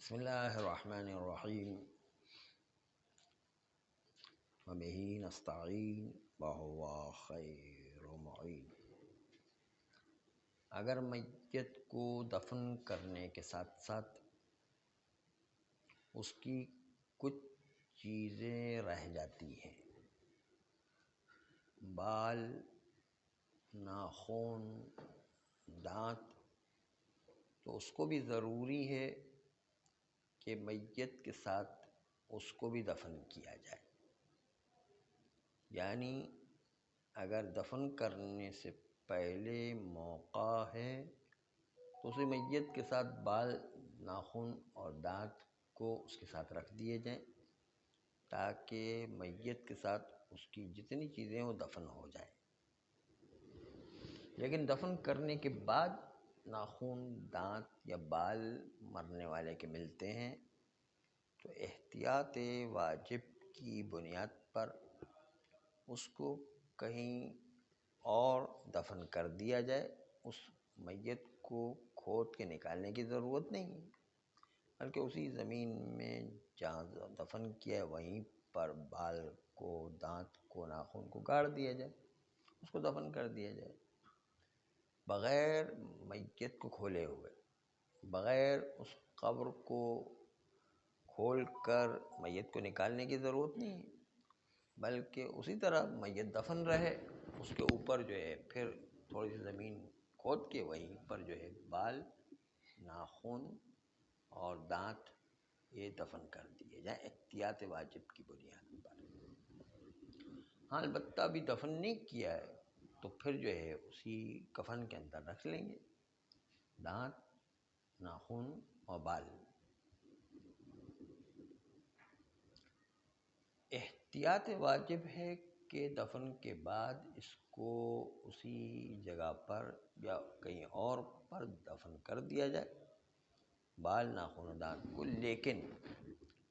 بسم اللہ الرحمن الرحیم وبہ نستعین وہو خیر معین۔ اگر میت کو دفن کرنے کے ساتھ ساتھ اس کی کچھ چیزیں رہ جاتی ہیں، بال، ناخن، دانت، تو اس کو بھی ضروری ہے کہ میت کے ساتھ اس کو بھی دفن کیا جائے۔ یعنی اگر دفن کرنے سے پہلے موقع ہے تو اسے میت کے ساتھ بال، ناخن اور دانت کو اس کے ساتھ رکھ دیے جائیں تاکہ میت کے ساتھ اس کی جتنی چیزیں وہ دفن ہو جائیں۔ لیکن دفن کرنے کے بعد ناخن، دانت یا بال مرنے والے کے ملتے ہیں تو احتیاط واجب کی بنیاد پر اس کو کہیں اور دفن کر دیا جائے۔ اس میت کو کھود کے نکالنے کی ضرورت نہیں ہے، بلکہ اسی زمین میں جہاں دفن کیا ہے وہیں پر بال کو، دانت کو، ناخن کو گاڑ دیا جائے، اس کو دفن کر دیا جائے، بغیر میت کو کھولے ہوئے، بغیر اس قبر کو کھول کر میت کو نکالنے کی ضرورت نہیں ہے، بلکہ اسی طرح میت دفن رہے، اس کے اوپر جو ہے پھر تھوڑی سی زمین کھود کے وہیں پر جو ہے بال، ناخن اور دانت یہ دفن کر دیے جائیں احتیاط واجب کی بنیاد پر۔ ہاں البتہ ابھی دفن نہیں کیا ہے تو پھر جو ہے اسی کفن کے اندر رکھ لیں گے دانت، ناخن اور بال۔ احتیاط واجب ہے کہ دفن کے بعد اس کو اسی جگہ پر یا کہیں اور پر دفن کر دیا جائے، بال، ناخن اور دانت کو۔ لیکن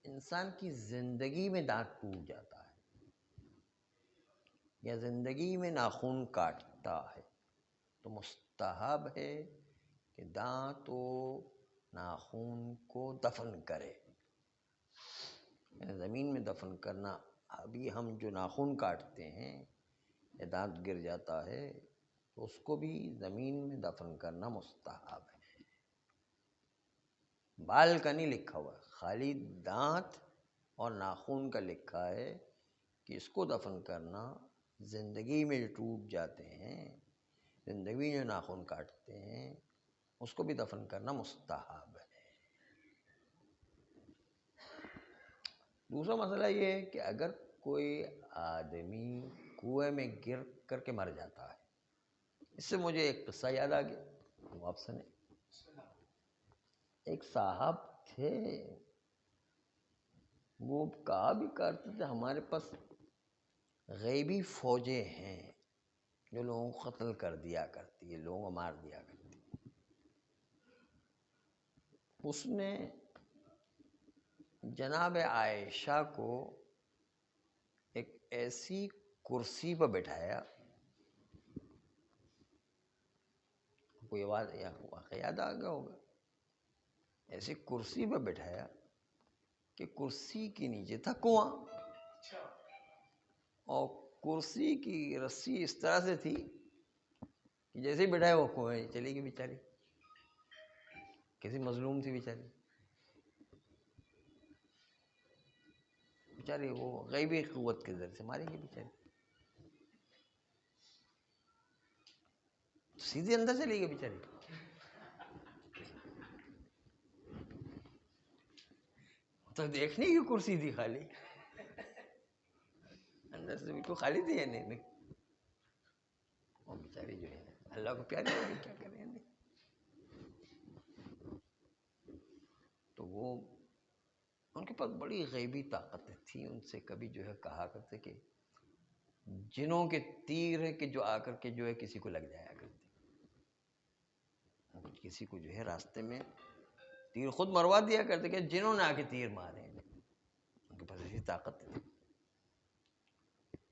انسان کی زندگی میں دانت ٹوٹ جاتا ہے یا زندگی میں ناخن کاٹتا ہے تو مستحب ہے کہ دانت و ناخن کو دفن کرے۔ یعنی زمین میں دفن کرنا، ابھی ہم جو ناخن کاٹتے ہیں یا دانت گر جاتا ہے تو اس کو بھی زمین میں دفن کرنا مستحب ہے۔ بال کا نہیں لکھا ہوا، خالی دانت اور ناخن کا لکھا ہے کہ اس کو دفن کرنا، زندگی میں جو ٹوٹ جاتے ہیں، زندگی میں جو ناخن کاٹتے ہیں اس کو بھی دفن کرنا مستحب ہے۔ دوسرا مسئلہ یہ ہے کہ اگر کوئی آدمی کنویں میں گر کر کے مر جاتا ہے، اس سے مجھے ایک قصہ یاد آ گیا، وہ آپ سنیں۔ ایک صاحب تھے، وہ کہا بھی کرتے تھے ہمارے پاس غیبی فوجیں ہیں جو لوگوں کو قتل کر دیا کرتی ہے، لوگوں کو مار دیا کرتی ہے۔ اس نے جناب عائشہ کو ایک ایسی کرسی پر بٹھایا، کوئی آواز یا واقعہ یاد آ گیا ہوگا، ایسی کرسی پر بٹھایا کہ کرسی کے نیچے تھا کنواں، اور کرسی کی رسی اس طرح سے تھی کہ جیسے ہی بٹھایا وہ کنویں چلی گئی بیچاری، کسی مظلوم تھی بیچاری، بیچاری وہ غیبی قوت کے ذریعے سے ماری گئی بیچاری، سیدھے اندر چلی گئی بیچاری۔ تو دیکھنے کی کرسی تھی خالی، اندر سے بالکل خالی تھی، یعنی وہ بیچاری جو ہے اللہ کو پیاری ہوگی، کیا کریں۔ تو وہ ان کے پاس بڑی غیبی طاقتیں تھیں، ان سے کبھی جو ہے کہا کرتے کہ جنوں کے تیر ہے کہ جو آ کر کے جو ہے کسی کو لگ جایا کرتے، کسی کو جو ہے راستے میں تیر خود مروا دیا کرتے کہ جنہوں نے آ کے تیر مارے، ان کے پاس ایسی طاقت تھی۔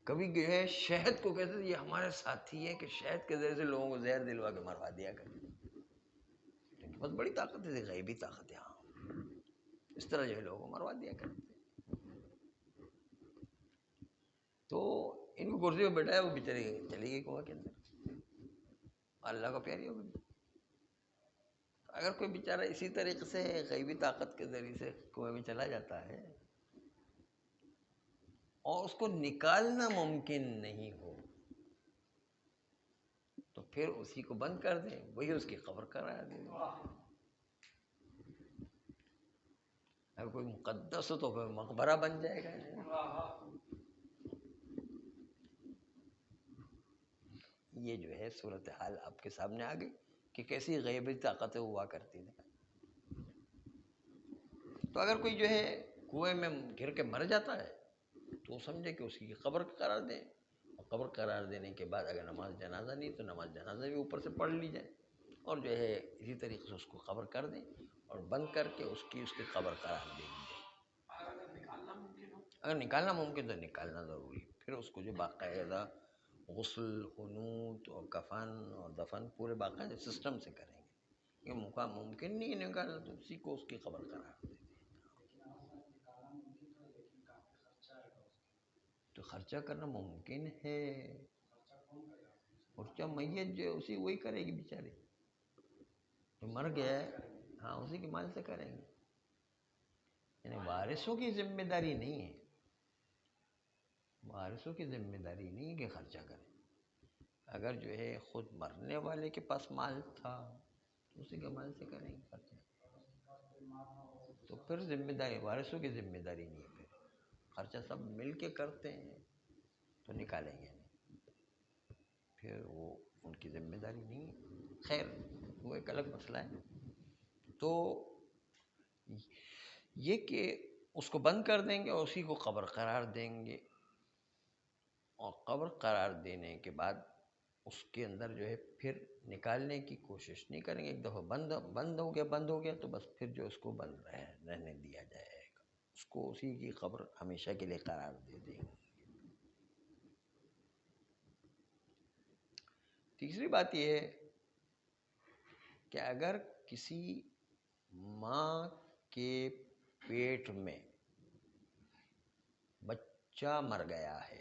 کبھی جو ہے شہد کو کہتے تھے یہ ہمارے ساتھی ہے کہ شہد کے ذریعے سے لوگوں کو زہر دلوا کے مروا دیا کرتے، ان کے پاس بڑی طاقت تھی، غیبی طاقت ہے۔ ہاں اس طرح جو ہے لوگوں کو مروا دیا کرتے. تو ان کو کرسی پہ بیٹھایا، وہ بیچاری چلی گئی کنویں کے اندر، اللہ کو پیاری ہو گئی. اگر کوئی بیچارہ اسی طریقے سے غیبی طاقت کے ذریعے سے کنویں میں چلا جاتا ہے اور اس کو نکالنا ممکن نہیں ہو، تو پھر اسی کو بند کر دیں، وہی اس کی قبر قرار دے دیں. اگر کوئی مقدس ہو تو پھر مقبرہ بن جائے گا. یہ جو ہے صورتحال آپ کے سامنے آ گئی کہ کیسی غیبی طاقتیں ہوا کرتی تھیں. تو اگر کوئی جو ہے کنویں میں گر کے مر جاتا ہے تو سمجھے کہ اس کی قبر قرار دیں، اور قبر قرار دینے کے بعد اگر نماز جنازہ نہیں تو نماز جنازہ بھی اوپر سے پڑھ لی جائے، اور جو ہے اسی طریقے سے اس کو قبر کر دیں اور بند کر کے اس کی قبر قرار دے دی جائے. اگر نکالنا ممکن تو نکالنا ضروری ہے. پھر اس کو جو باقاعدہ غسل، قنوت اور کفن اور دفن پورے باقاعدہ سسٹم سے کریں گے. یہ موقع ممکن نہیں نکالنا تو اسی کو اس کی قبر قرار دیں. تو خرچہ کرنا ممکن ہے، خرچہ میت جو ہے اسی وہی کرے گی بیچاری، جو مر گیا ہے ہاں اسی کے مال سے کریں گے. یعنی وارثوں کی ذمہ داری نہیں ہے، وارثوں کی ذمہ داری نہیں ہے کہ خرچہ کریں. اگر جو ہے خود مرنے والے کے پاس مال تھا تو اسی کے مال سے کریں گے خرچہ. تو پھر ذمہ داری وارثوں کی ذمہ داری نہیں ہے، پھر خرچہ سب مل کے کرتے ہیں تو نکالیں گے نہیں، پھر وہ ان کی ذمہ داری نہیں ہے. خیر وہ ایک الگ مسئلہ ہے. تو یہ کہ اس کو بند کر دیں گے اور اسی کو قبر قرار دیں گے، اور قبر قرار دینے کے بعد اس کے اندر جو ہے پھر نکالنے کی کوشش نہیں کریں گے. ایک دفعہ بند ہو گیا تو بس پھر جو اس کو بند رہنے دیا جائے گا، اس کو اسی کی قبر ہمیشہ کے لیے قرار دے دیں گے. تیسری بات یہ ہے کہ اگر کسی ماں کے پیٹ میں بچہ مر گیا ہے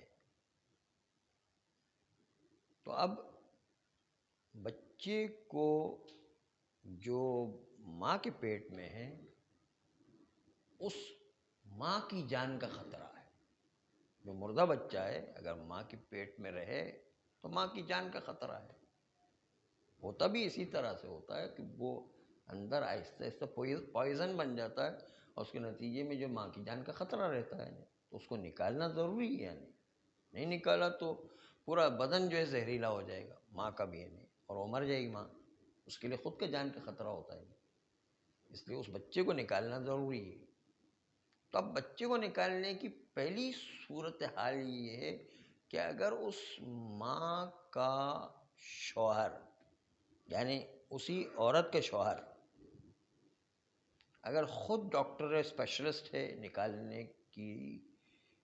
تو اب بچے کو جو ماں کے پیٹ میں ہے اس ماں کی جان کا خطرہ ہے. جو مردہ بچہ ہے اگر ماں کے پیٹ میں رہے تو ماں کی جان کا خطرہ ہے. ہوتا بھی اسی طرح سے ہوتا ہے کہ وہ اندر آہستہ آہستہ پوائزن بن جاتا ہے اور اس کے نتیجے میں جو ماں کی جان کا خطرہ رہتا ہے تو اس کو نکالنا ضروری ہے. یعنی نہیں نکالا تو پورا بدن جو ہے زہریلا ہو جائے گا ماں کا بھی، یعنی اور وہ مر جائے گی ماں. اس کے لیے خود کا جان کا خطرہ ہوتا ہے، اس لیے اس بچے کو نکالنا ضروری ہے. تو اب بچے کو نکالنے کی پہلی صورتحال یہ ہے کہ اگر اس ماں کا شوہر یعنی اسی عورت کے شوہر اگر خود ڈاکٹر اسپیشلسٹ ہے، نکالنے کی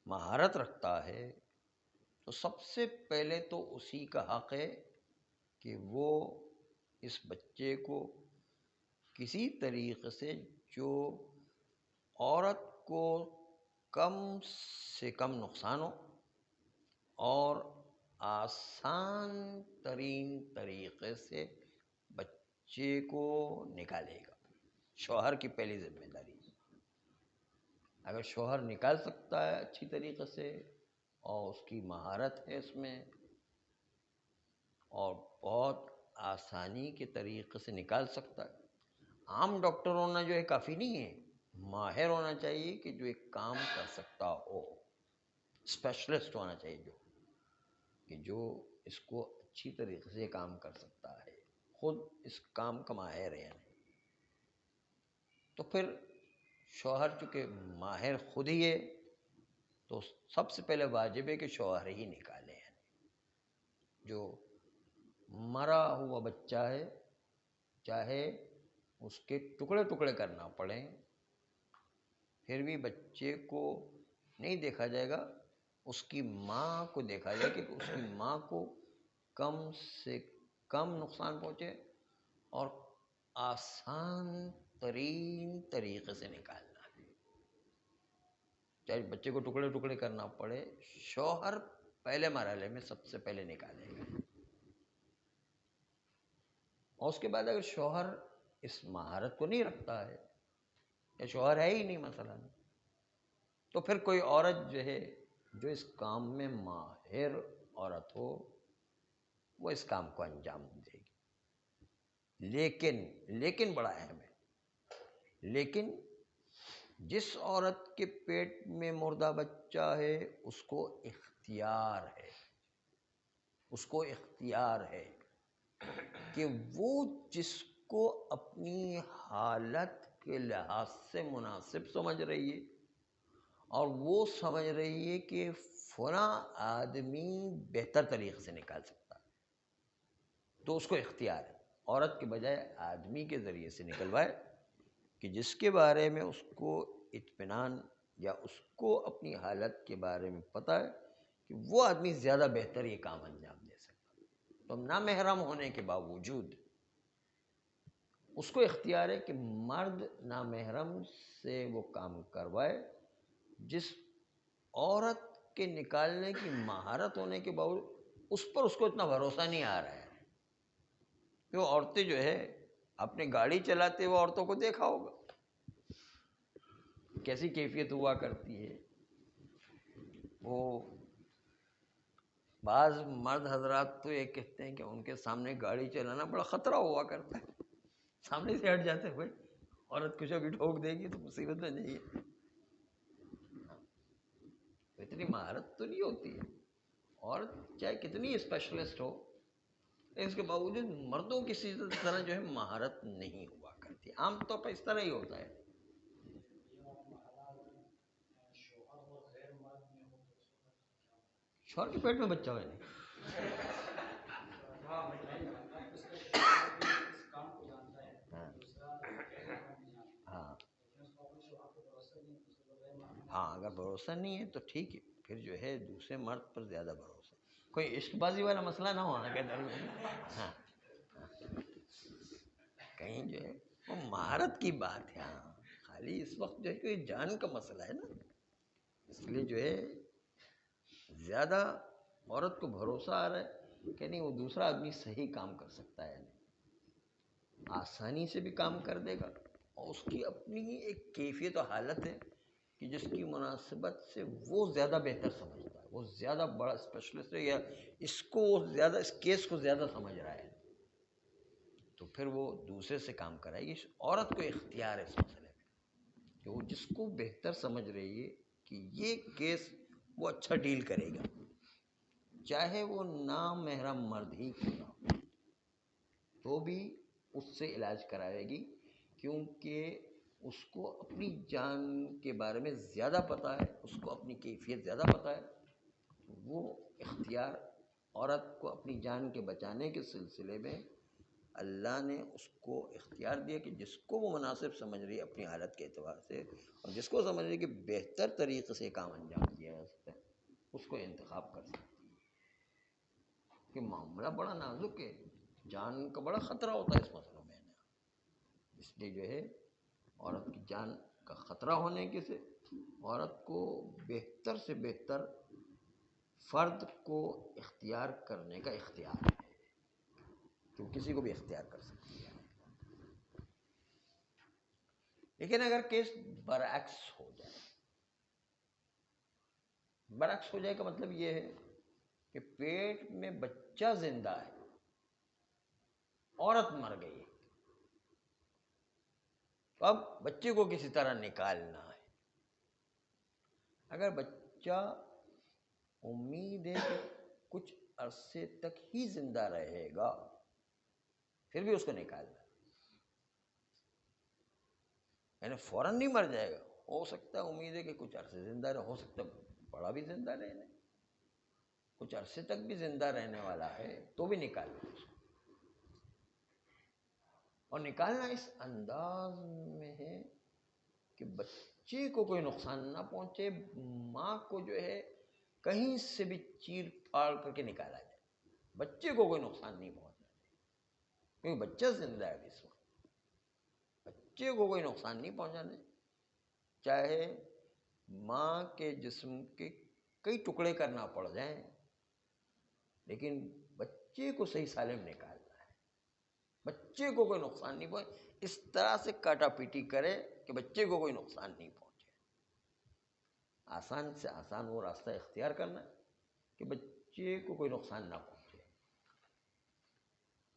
مہارت رکھتا ہے، تو سب سے پہلے تو اسی کا حق ہے کہ وہ اس بچے کو کسی طریقے سے جو عورت کو کم سے کم نقصان ہو اور آسان ترین طریقے سے بچے کو نکالے گا. شوہر کی پہلی ذمہ داری. اگر شوہر نکال سکتا ہے اچھی طریقے سے اور اس کی مہارت ہے اس میں اور بہت آسانی کے طریقے سے نکال سکتا ہے. عام ڈاکٹر ہونا جو ہے کافی نہیں ہے، ماہر ہونا چاہیے کہ جو ایک کام کر سکتا ہو، اسپیشلسٹ ہونا چاہیے جو اس کو اچھی طریقے سے کام کر سکتا ہے، خود اس کام کا ماہر ہے. یعنی تو پھر شوہر چونکہ ماہر خود ہی ہے تو سب سے پہلے واجب ہے کہ شوہر ہی نکالے. یعنی جو مرا ہوا بچہ ہے چاہے اس کے ٹکڑے ٹکڑے کرنا پڑیں پھر بھی بچے کو نہیں دیکھا جائے گا، اس کی ماں کو دیکھا جائے کہ اس کی ماں کو کم سے کم نقصان پہنچے اور آسان ترین طریقے سے نکالنا ہے. چاہے بچے کو ٹکڑے ٹکڑے کرنا پڑے، شوہر پہلے مرحلے میں سب سے پہلے نکالے گا. اور اس کے بعد اگر شوہر اس مہارت کو نہیں رکھتا ہے یا شوہر ہے ہی نہیں مثلا، تو پھر کوئی عورت جو ہے جو اس کام میں ماہر عورت ہو وہ اس کام کو انجام دے گی. لیکن بڑا اہم ہے، لیکن جس عورت کے پیٹ میں مردہ بچہ ہے اس کو اختیار ہے کہ وہ جس کو اپنی حالت کے لحاظ سے مناسب سمجھ رہی ہے اور وہ سمجھ رہی ہے کہ فلاں آدمی بہتر طریقے سے نکال سکتا ہے، تو اس کو اختیار ہے عورت کے بجائے آدمی کے ذریعے سے نکلوائے کہ جس کے بارے میں اس کو اطمینان یا اس کو اپنی حالت کے بارے میں پتہ ہے کہ وہ آدمی زیادہ بہتر یہ کام انجام دے سکتا. تو نامحرم ہونے کے باوجود اس کو اختیار ہے کہ مرد نامحرم سے وہ کام کروائے جس عورت کے نکالنے کی مہارت ہونے کے باوجود اس پر اس کو اتنا بھروسہ نہیں آ رہا ہے. کہ وہ عورتیں جو ہے اپنی گاڑی چلاتے ہوئے عورتوں کو دیکھا ہوگا کیسی کیفیت ہوا کرتی ہے. وہ بعض مرد حضرات تو یہ کہتے ہیں کہ ان کے سامنے گاڑی چلانا بڑا خطرہ ہوا کرتا ہے، سامنے سے ہٹ جاتے ہوئے عورت کچھ ابھی ٹھوک دے گی تو مصیبت میں نہیں ہے. اتنی مہارت تو نہیں ہوتی ہے، عورت چاہے کتنی اسپیشلسٹ ہو اس کے باوجود مردوں کی طرح جو ہے مہارت نہیں ہوا کرتی. عام طور پر اس طرح ہی ہوتا ہے. شوہر کے پیٹ میں بچہ ہوئے نہیں، ہاں ہاں اگر بھروسہ نہیں ہے تو ٹھیک ہے، پھر جو ہے دوسرے مرد پر زیادہ بھروسہ، کوئی عشق بازی والا مسئلہ نہ ہونا کہ ہاں کہیں جو ہے وہ مہارت کی بات ہے. ہاں خالی اس وقت جو ہے کہ جان کا مسئلہ ہے نا، اس لیے جو ہے زیادہ عورت کو بھروسہ آ رہا ہے کہ نہیں وہ دوسرا آدمی صحیح کام کر سکتا ہے، آسانی سے بھی کام کر دے گا اور اس کی اپنی ایک کیفیت و حالت ہے کہ جس کی مناسبت سے وہ زیادہ بہتر سمجھتا ہے، وہ زیادہ بڑا اسپیشلسٹ ہے یا اس کو زیادہ اس کیس کو زیادہ سمجھ رہا ہے، تو پھر وہ دوسرے سے کام کرائے گی. عورت کو اختیار ہے اس مسئلے میں کہ وہ جس کو بہتر سمجھ رہی ہے کہ یہ کیس وہ اچھا ڈیل کرے گا، چاہے وہ نامحرم مرد ہی کیوں نہ ہو تو بھی اس سے علاج کرائے گی، کیونکہ اس کو اپنی جان کے بارے میں زیادہ پتہ ہے، اس کو اپنی کیفیت زیادہ پتہ ہے. وہ اختیار عورت کو اپنی جان کے بچانے کے سلسلے میں اللہ نے اس کو اختیار دیا کہ جس کو وہ مناسب سمجھ رہی ہے اپنی حالت کے اعتبار سے اور جس کو سمجھ رہی ہے کہ بہتر طریقے سے کام انجام دیا جا سکتا ہے اس کو انتخاب کر سکتی ہے. کہ معاملہ بڑا نازک ہے، جان کا بڑا خطرہ ہوتا ہے اس مسئلوں میں، اس لیے جو ہے عورت کی جان کا خطرہ ہونے کے سے عورت کو بہتر سے بہتر فرد کو اختیار کرنے کا اختیار ہے، تو کسی کو بھی اختیار کر سکتی ہے. لیکن اگر کیس برعکس ہو جائے کا مطلب یہ ہے کہ پیٹ میں بچہ زندہ ہے، عورت مر گئی ہے، تو اب بچے کو کسی طرح نکالنا ہے. اگر بچہ امید ہے کہ کچھ عرصے تک ہی زندہ رہے گا پھر بھی اس کو نکالنا ہے، یعنی فوراً نہیں مر جائے گا، ہو سکتا ہے امید ہے کہ کچھ عرصے زندہ رہے، ہو سکتا ہے بڑا بھی زندہ رہنے، کچھ عرصے تک بھی زندہ رہنے والا ہے تو بھی نکالنا اس کو. اور نکالنا اس انداز میں ہے کہ بچے کو کوئی نقصان نہ پہنچے، ماں کو جو ہے کہیں سے بھی چیر پھاڑ کر کے نکالا جائے، بچے کو کوئی نقصان نہیں پہنچنا چاہیے کیونکہ بچہ زندہ ہے اس وقت، بچے کو کوئی نقصان نہیں پہنچانا چاہے ماں کے جسم کے کئی ٹکڑے کرنا پڑ جائیں، لیکن بچے کو صحیح سالم نکالنا ہے، بچے کو کوئی نقصان نہیں پہنچے، اس طرح سے کاٹا پیٹی کرے کہ بچے کو کوئی نقصان نہیں پہنچے۔ آسان سے آسان وہ راستہ اختیار کرنا ہے کہ بچے کو کوئی نقصان نہ پہنچے۔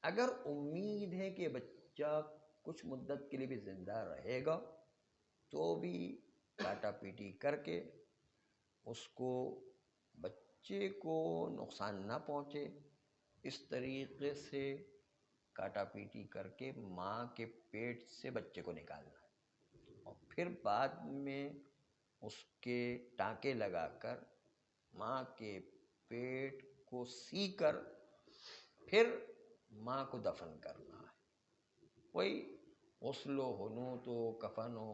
اگر امید ہے کہ بچہ کچھ مدت کے لیے بھی زندہ رہے گا تو بھی کاٹا پیٹی کر کے اس کو، بچے کو نقصان نہ پہنچے، اس طریقے سے کاٹا پیٹی کر کے ماں کے پیٹ سے بچے کو نکالنا ہے، اور پھر بعد میں اس کے ٹانکے لگا کر ماں کے پیٹ کو سی کر پھر ماں کو دفن کرنا ہے۔ وہی غسل و حنوط و کفن و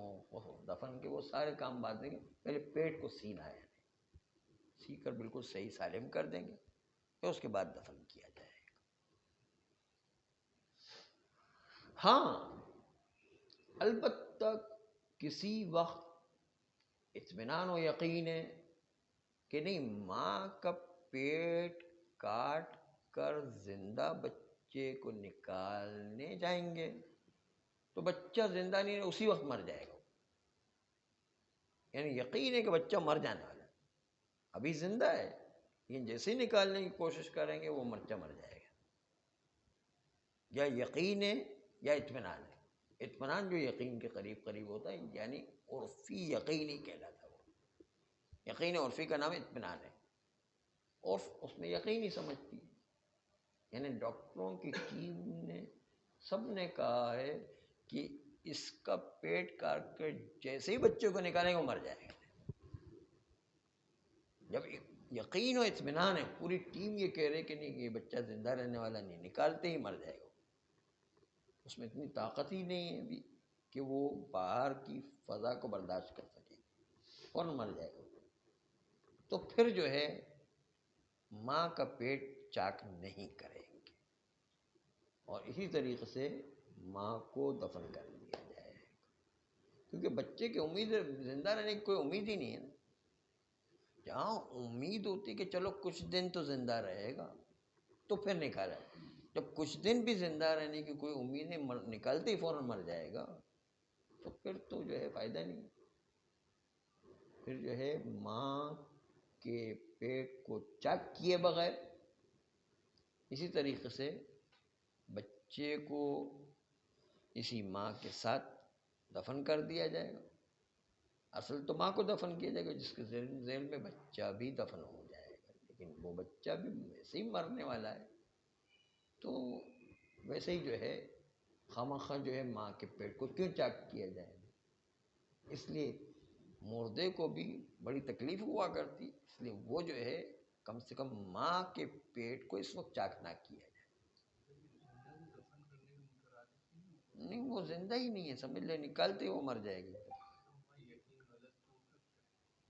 دفن کے وہ سارے کام بعد دیں گے، پہلے پیٹ کو سینا ہے، سی کر بالکل صحیح سالم کر دیں گے، پھر اس کے بعد دفن کیا جائے گا۔ ہاں البتہ کسی وقت اطمینان و یقین ہے کہ نہیں، ماں کا پیٹ کاٹ کر زندہ بچے کو نکالنے جائیں گے تو بچہ زندہ نہیں، اسی وقت مر جائے گا، یعنی یقین ہے کہ بچہ مر جانے والا ہے، ابھی زندہ ہے لیکن جیسے ہی نکالنے کی کوشش کریں گے وہ بچہ مر جائے گا۔ یا یقین ہے یا اطمینان ہے، اطمینان جو یقین کے قریب قریب ہوتا ہے، یعنی عرفی یقینی کہلاتا ہے، وہ یقین عرفی کا نام اطمینان ہے، عرف اس میں یقینی سمجھتی ہے، یعنی ڈاکٹروں کی ٹیم نے سب نے کہا ہے کہ اس کا پیٹ کاٹ کر جیسے ہی بچے کو نکالیں گے وہ مر جائے گا۔ جب یقین و اطمینان ہے، پوری ٹیم یہ کہہ رہے کہ نہیں یہ بچہ زندہ رہنے والا نہیں، نکالتے ہی مر جائے گا، اس میں اتنی طاقت ہی نہیں ہے ابھی کہ وہ باہر کی فضا کو برداشت کر سکے، فوراً مر جائے گا، تو پھر جو ہے ماں کا پیٹ چاک نہیں کریں گے، اور اسی طریقے سے ماں کو دفن کر دیا جائے گا، کیونکہ بچے کی امید زندہ رہنے کی کوئی امید ہی نہیں ہے نا۔ جہاں امید ہوتی کہ چلو کچھ دن تو زندہ رہے گا تو پھر نکالا، جب کچھ دن بھی زندہ رہنے کی کوئی امید نہیں، نکالتے ہی فوراً مر جائے گا، تو پھر تو جو ہے فائدہ نہیں، پھر جو ہے ماں کے پیٹ کو چاک کیے بغیر اسی طریقے سے بچے کو اسی ماں کے ساتھ دفن کر دیا جائے گا۔ اصل تو ماں کو دفن کیا جائے گا، جس کے ذیل میں بچہ بھی دفن ہو جائے گا، لیکن وہ بچہ بھی ویسے ہی مرنے والا ہے، تو ویسے ہی جو ہے خواہ جو ہے ماں کے پیٹ کو کیوں چاک کیا جائے گا؟ اس لیے مردے کو بھی بڑی تکلیف ہوا کرتی، اس لیے وہ جو ہے کم سے کم ماں کے پیٹ کو اس وقت چاک نہ کیا جائے۔ نہیں وہ زندہ ہی نہیں ہے، سمجھ لے، نکالتے وہ مر جائے گی۔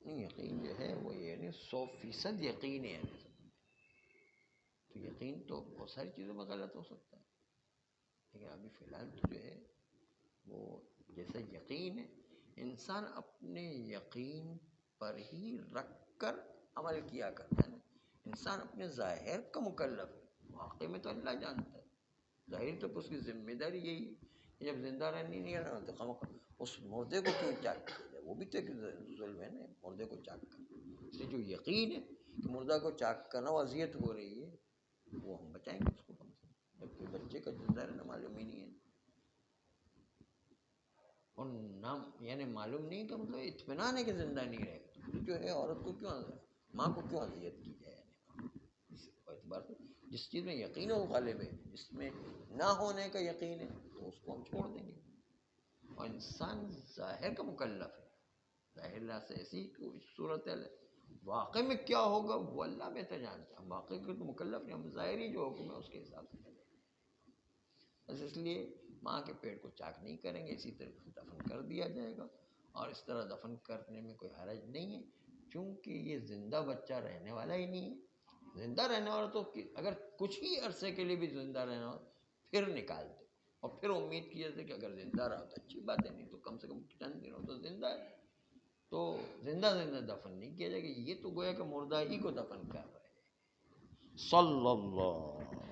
نہیں یقین جو ہے وہ یعنی 100% یقین ہے، تو یقین تو بہت ساری چیزوں میں غلط ہو سکتا ہے، لیکن ابھی فی الحال تو جو ہے وہ جیسا یقین ہے، انسان اپنے یقین پر ہی رکھ کر عمل کیا کرتا ہے نا، انسان اپنے ظاہر کا مکلف ہے، واقع میں تو اللہ جانتا ہے، ظاہر تو اس کی ذمہ داری یہی ہے کہ جب زندہ رہنے نہیں رہنا تو خواہ اس مردے کو کیوں چاک کیا جائے، وہ بھی تو ایک ظلم ہے نا، مردے کو چاک کرنا، اس لیے جو یقین ہے کہ مردہ کو چاک کرنا وہ اذیت ہو رہی ہے، وہ ہم بچائیں گے اس کو کم سے کم، جبکہ بچے کا زندہ رہنا معلوم ہی نہیں ہے، اور نام یعنی معلوم نہیں کا مطلب اطمینان ہے کہ زندہ نہیں رہے گا، تو جو ہے عورت کو کیوں، ماں کو کیوں اذیت کی جائے، اس اعتبار سے جس چیز میں یقین ہے وہ غالب ہے، جس میں نہ ہونے کا یقین ہے تو اس کو ہم چھوڑ دیں گے، اور انسان ظاہر کا مکلف ہے، ظاہر اللہ سے ایسی کوئی صورت ہے، واقع میں کیا ہوگا وہ اللہ بہتر جانتا ہے، ہم واقع کے تو مکلف نہیں، ہم ظاہری جو حکم ہے اس کے حساب سے چلیں، بس اس لیے ماں کے پیٹ کو چاک نہیں کریں گے، اسی طرح سے دفن کر دیا جائے گا، اور اس طرح دفن کرنے میں کوئی حرج نہیں ہے، چونکہ یہ زندہ بچہ رہنے والا ہی نہیں ہے، زندہ رہنے والا تو اگر کچھ ہی عرصے کے لیے بھی زندہ رہنا ہو پھر نکال دو، اور پھر امید کی جاتی ہے کہ اگر زندہ رہا تو اچھی بات ہے، نہیں تو کم سے کم چند دنوں تو زندہ ہے، تو زندہ زندہ دفن نہیں کیا جائے گا، یہ تو گویا کہ مردہ ہی کو دفن کر رہے ہیں۔ صلی اللہ